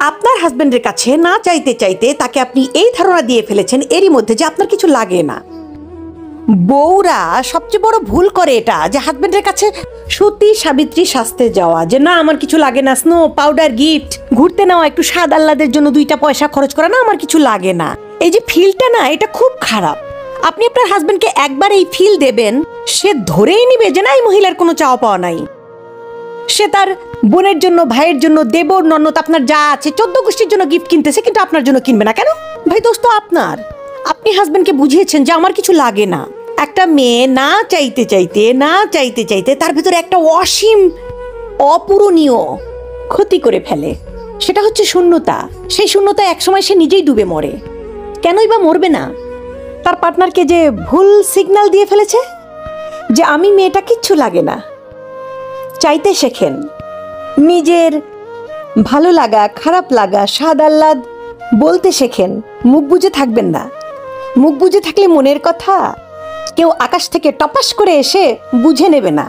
আপনার হাজবেন্ডের কাছে না চাইতে চাইতে তাকে আপনি এই ধারণা দিয়ে ফেলেছেন এরই মধ্যে যে আপনার কিছু লাগে না। বউরা সবচেয়ে বড় ভুল করে এটা, যে হাজবেন্ডের কাছে সতী সাবিত্রী সাজতে যাওয়া, যে না আমার কিছু লাগে না, স্নো পাউডার গিফট, ঘুরতে নেওয়া, একটু স্বাদ আহ্লাদের জন্য 2টা পয়সা খরচ করা, না আমার কিছু লাগে না। এই যে ফিলটা না, এটা খুব খারাপ। আপনি আপনার হাজবেন্ডকে একবার এই ফিল দেবেন, সে ধরেই নিবে যে না এই মহিলার কোনো চাওয়া পাওয়া নাই। সে তার বোনের জন্য, ভাইয়ের জন্য, দেবর ননদ, আপনার যা আছে 14 গোষ্ঠীর জন্য গিফট কিনতেছে, কিন্তু আপনার জন্য কিনবে না কেন? ভাই দোস্ত, আপনি হাজবেন্ডকে বুঝিয়েছেন যে আমার কিছু লাগে না। একটা মেয়ে না চাইতে চাইতে তার ভিতরে একটা অসীম অপূরণীয় ক্ষতি করে ফেলে, সেটা হচ্ছে শূন্যতা। সেই শূন্যতা একসময় সে নিজেই ডুবে মরে। কেনই বা মরবে না? তার পার্টনারকে যে ভুল সিগন্যাল দিয়ে ফেলেছে যে আমি মেয়েটা কিচ্ছু লাগে না। চাইতে শেখেন, নিজের ভালো লাগা, খারাপ লাগা, স্বাদ আহ্লাদ বলতে শেখেন। মুখ বুজে থাকবেন না। মুখ বুজে থাকলে মনের কথা কেউ আকাশ থেকে টপাস করে এসে বুঝে নেবে না।